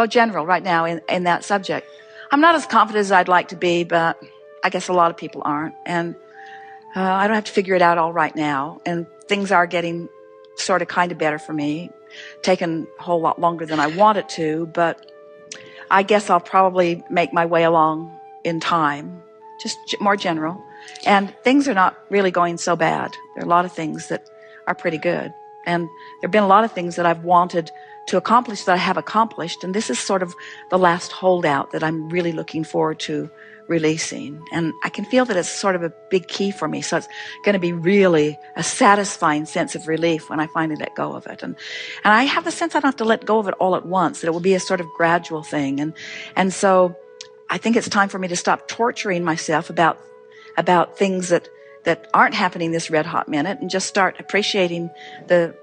go general right now in that subject. I'm not as confident as I'd like to be, but I guess a lot of people aren't. And I don't have to figure it out all right now. And things are getting sort of kind of better for me. Taken a whole lot longer than I wanted to, but I guess I'll probably make my way along in time, just more general. And things are not really going so bad. There are a lot of things that are pretty good. And there have been a lot of things that I've wanted to accomplish that I have accomplished. And this is sort of the last holdout that I'm really looking forward to releasing. And I can feel that it's sort of a big key for me. So it's going to be really a satisfying sense of relief when I finally let go of it. And I have the sense I don't have to let go of it all at once, that it will be a sort of gradual thing. And so I think it's time for me to stop torturing myself about things that aren't happening this red hot minute and just start appreciating the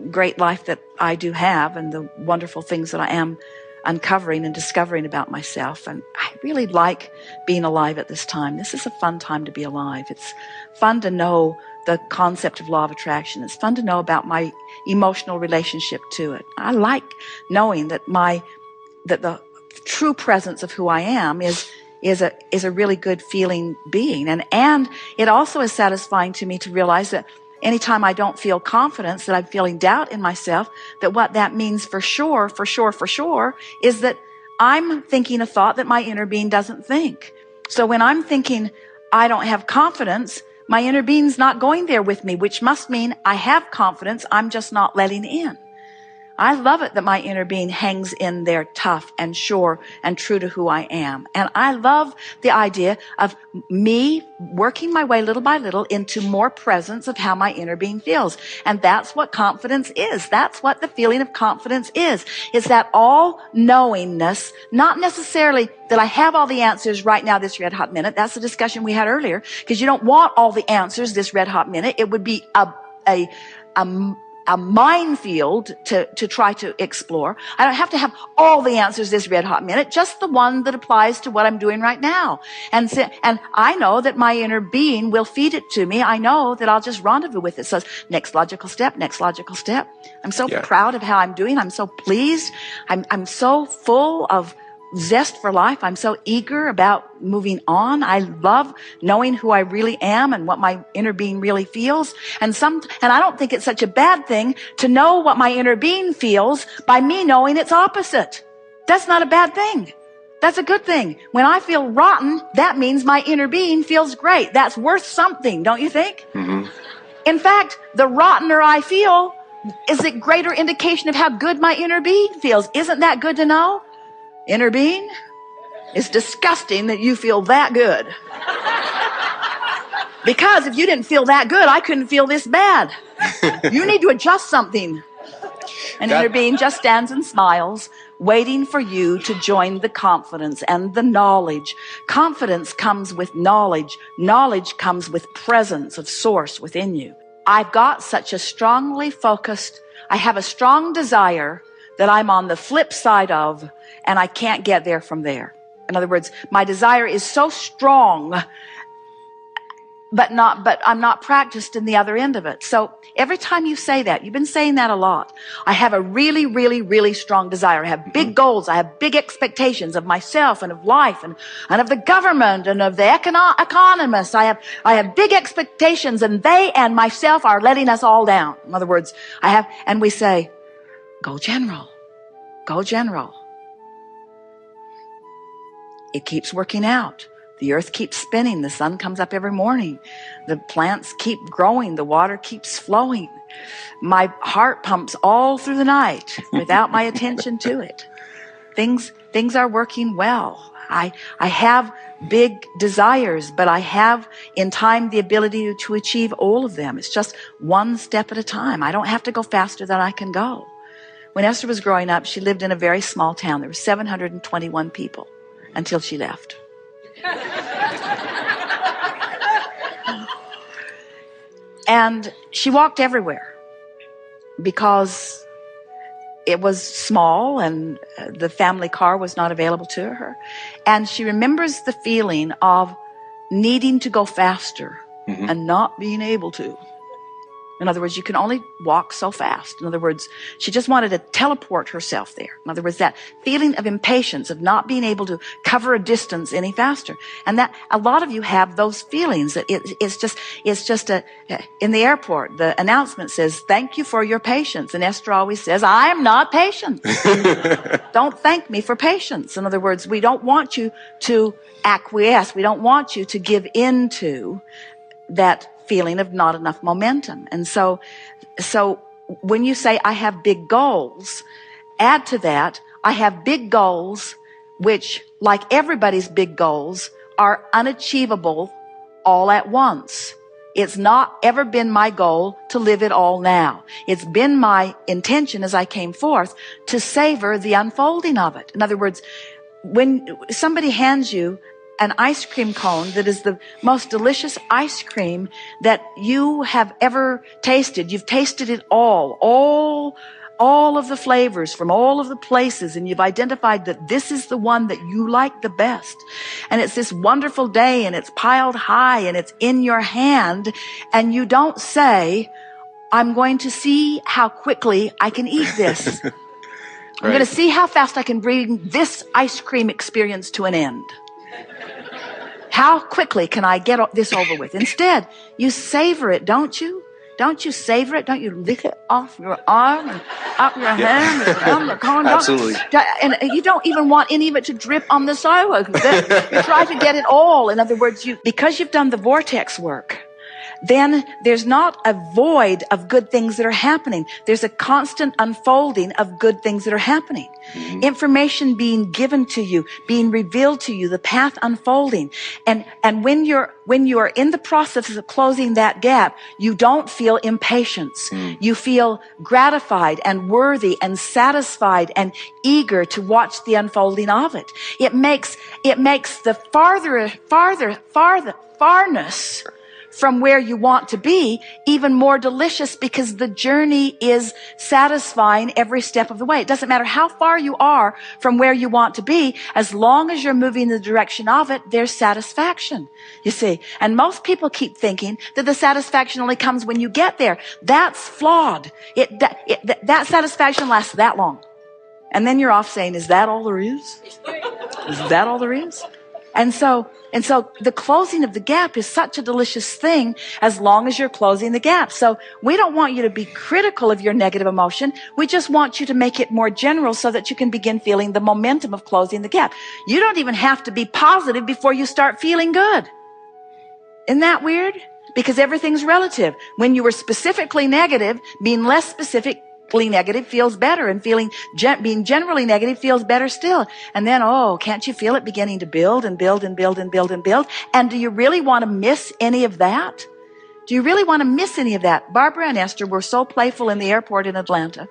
great life that I do have and the wonderful things that I am uncovering and discovering about myself. And I really like being alive at this time. This is a fun time to be alive. It's fun to know the concept of law of attraction. It's fun to know about my emotional relationship to it. I like knowing that the true presence of who I am is a really good feeling being. And it also is satisfying to me to realize that anytime I don't feel confidence, that I'm feeling doubt in myself, that what that means for sure is that I'm thinking a thought that my inner being doesn't think. So when I'm thinking I don't have confidence, my inner being's not going there with me, which must mean I have confidence, I'm just not letting in. I love it that my inner being hangs in there tough and sure and true to who I am. And I love the idea of me working my way little by little into more presence of how my inner being feels. And that's what confidence is. That's what the feeling of confidence is. It's that all-knowingness, not necessarily that I have all the answers right now this red hot minute. That's the discussion we had earlier, because you don't want all the answers this red hot minute. It would be a minefield to try to explore. I don't have to have all the answers this red hot minute, just the one that applies to what I'm doing right now. And I know that my inner being will feed it to me. I know that I'll just rendezvous with it. So next logical step, next logical step. I'm so proud of how I'm doing. I'm so pleased. I'm so full of zest for life. I'm so eager about moving on. I love knowing who I really am and what my inner being really feels. And I don't think it's such a bad thing to know what my inner being feels by me knowing its opposite. That's not a bad thing. That's a good thing. When I feel rotten, that means my inner being feels great. That's worth something, don't you think? Mm-hmm. In fact, the rottener I feel is a greater indication of how good my inner being feels. Isn't that good to know? Inner being, it's disgusting that you feel that good. Because if you didn't feel that good, I couldn't feel this bad. You need to adjust something. And inner being just stands and smiles, waiting for you to join the confidence and the knowledge. Confidence comes with knowledge. Knowledge comes with presence of source within you. I've got such a I have a strong desire that I'm on the flip side of, and I can't get there from there. In other words, my desire is so strong, but I'm not practiced in the other end of it. So every time you say that, you've been saying that a lot. I have a really, really, really strong desire. I have big goals. I have big expectations of myself and of life and of the government and of the economists. I have big expectations, and they and myself are letting us all down. In other words, and we say, go general. Go general. It keeps working out. The earth keeps spinning. The sun comes up every morning. The plants keep growing. The water keeps flowing. My heart pumps all through the night without my attention to it. Things are working well. I have big desires, but I have in time the ability to achieve all of them. It's just one step at a time. I don't have to go faster than I can go. When Esther was growing up, she lived in a very small town. There were 721 people until she left. And she walked everywhere because it was small and the family car was not available to her. And she remembers the feeling of needing to go faster and not being able to. In other words, you can only walk so fast. In other words, she just wanted to teleport herself there. In other words, that feeling of impatience, of not being able to cover a distance any faster. And that a lot of you have those feelings. That it's just in the airport, the announcement says, "Thank you for your patience." And Esther always says, "I am not patient." Don't thank me for patience. In other words, we don't want you to acquiesce. We don't want you to give in to that feeling of not enough momentum. And so when you say, "I have big goals," add to that, "I have big goals," which, like everybody's big goals, are unachievable all at once. It's not ever been my goal to live it all now. It's been my intention as I came forth to savor the unfolding of it. In other words, when somebody hands you an ice cream cone that is the most delicious ice cream that you have ever tasted. You've tasted it all of the flavors from all of the places, and you've identified that this is the one that you like the best. And it's this wonderful day, and it's piled high, and it's in your hand, and you don't say, "I'm going to see how quickly I can eat this." I'm going to see how fast I can bring this ice cream experience to an end. How quickly can I get this over with? Instead, you savor it, don't you? Don't you savor it? Don't you lick it off your arm and up your hand and around the corner? Absolutely. And you don't even want any of it to drip on the sidewalk. You try to get it all. In other words, because you've done the vortex work, then there's not a void of good things that are happening. There's a constant unfolding of good things that are happening. Mm-hmm. Information being given to you, being revealed to you, the path unfolding. And when you are in the process of closing that gap, you don't feel impatience. Mm. You feel gratified and worthy and satisfied and eager to watch the unfolding of it. It makes the farness from where you want to be even more delicious, because the journey is satisfying every step of the way. It doesn't matter how far you are from where you want to be, as long as you're moving in the direction of it, there's satisfaction, you see. And most people keep thinking that the satisfaction only comes when you get there. That's flawed. That satisfaction lasts that long. And then you're off saying, "Is that all there is? Is that all there is?" And so the closing of the gap is such a delicious thing as long as you're closing the gap. So we don't want you to be critical of your negative emotion. We just want you to make it more general so that you can begin feeling the momentum of closing the gap. You don't even have to be positive before you start feeling good. Isn't that weird? Because everything's relative. When you were specifically negative, being less specifically negative feels better, and being generally negative feels better still. And then, can't you feel it beginning to build and build and build and build and build? And do you really want to miss any of that? Do you really want to miss any of that? Barbara and Esther were so playful in the airport in Atlanta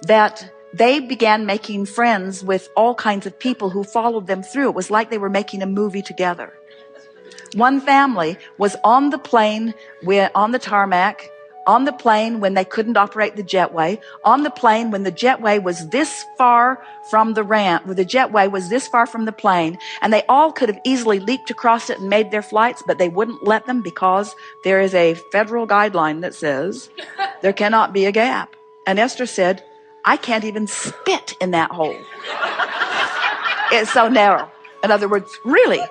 that they began making friends with all kinds of people who followed them through. It was like they were making a movie together. One family was on the plane, on the tarmac, on the plane when they couldn't operate the jetway, on the plane when the jetway was this far from the ramp, where the jetway was this far from the plane, and they all could have easily leaped across it and made their flights, but they wouldn't let them because there is a federal guideline that says there cannot be a gap. And Esther said, "I can't even spit in that hole. It's so narrow." In other words, really,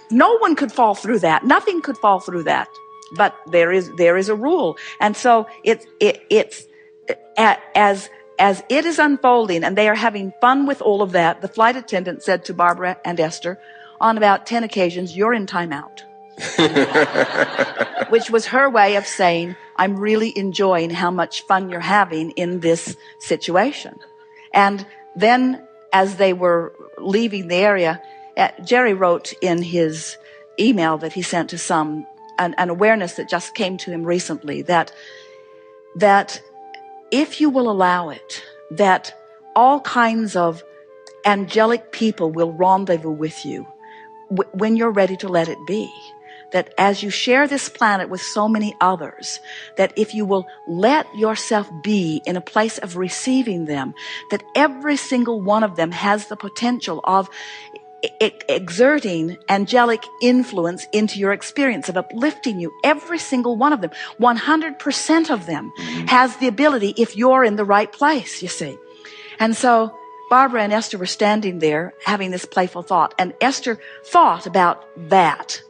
no one could fall through that. Nothing could fall through that. But there is a rule. And so it's as it is unfolding and they are having fun with all of that, the flight attendant said to Barbara and Esther on about 10 occasions, "You're in timeout." Which was her way of saying, "I'm really enjoying how much fun you're having in this situation." And then as they were leaving the area, Jerry wrote in his email that he sent to some, an awareness that just came to him recently, that if you will allow it, that all kinds of angelic people will rendezvous with you when you're ready to let it be. That as you share this planet with so many others, that if you will let yourself be in a place of receiving them, that every single one of them has the potential of exerting angelic influence into your experience of uplifting you. Every single one of them, 100% of them has the ability if you're in the right place, you see. And so Barbara and Esther were standing there having this playful thought, and Esther thought about that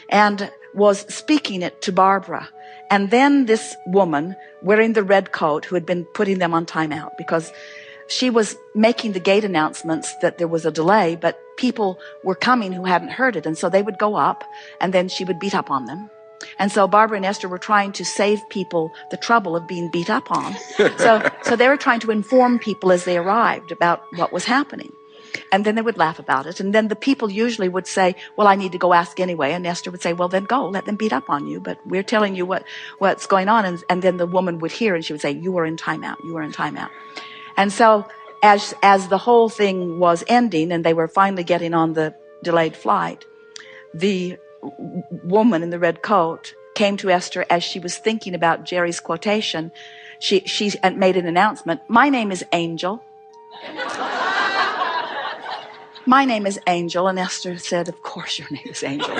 and was speaking it to Barbara. And then this woman wearing the red coat, who had been putting them on timeout because she was making the gate announcements that there was a delay, but people were coming who hadn't heard it. And so they would go up and then she would beat up on them. And so Barbara and Esther were trying to save people the trouble of being beat up on. So they were trying to inform people as they arrived about what was happening. And then they would laugh about it. And then the people usually would say, well, I need to go ask anyway. And Esther would say, well, then go, let them beat up on you. But we're telling you what's going on. And then the woman would hear and she would say, you are in timeout. You are in timeout. And so as the whole thing was ending and they were finally getting on the delayed flight, the woman in the red coat came to Esther as she was thinking about Jerry's quotation. She made an announcement. My name is Angel. My name is Angel. And Esther said, of course your name is Angel.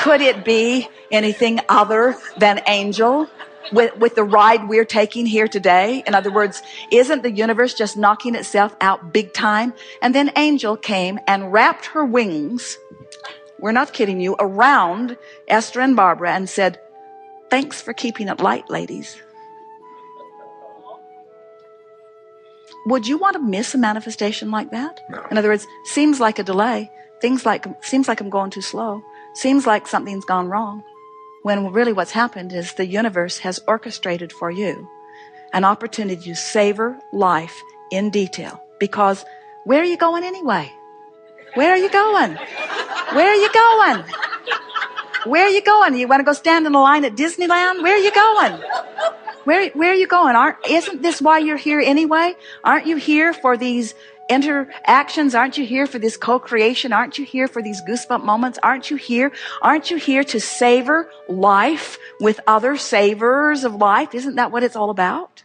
Could it be anything other than Angel with the ride we're taking here today? In other words, isn't the universe just knocking itself out big time? And then Angel came and wrapped her wings, we're not kidding you, around Esther and Barbara and said, thanks for keeping it light, ladies. Would you want to miss a manifestation like that? No. In other words, seems like a delay. Seems like I'm going too slow. Seems like something's gone wrong. When really what's happened is the universe has orchestrated for you an opportunity to savor life in detail. Because where are you going anyway? Where are you going? Where are you going? Where are you going? You want to go stand in a line at Disneyland? Where are you going? Where are you going? Isn't this why you're here anyway? Aren't you here for these interactions? Aren't you here for this co-creation? Aren't you here for these goosebump moments? Aren't you here? Aren't you here to savor life with other savors of life? Isn't that what it's all about?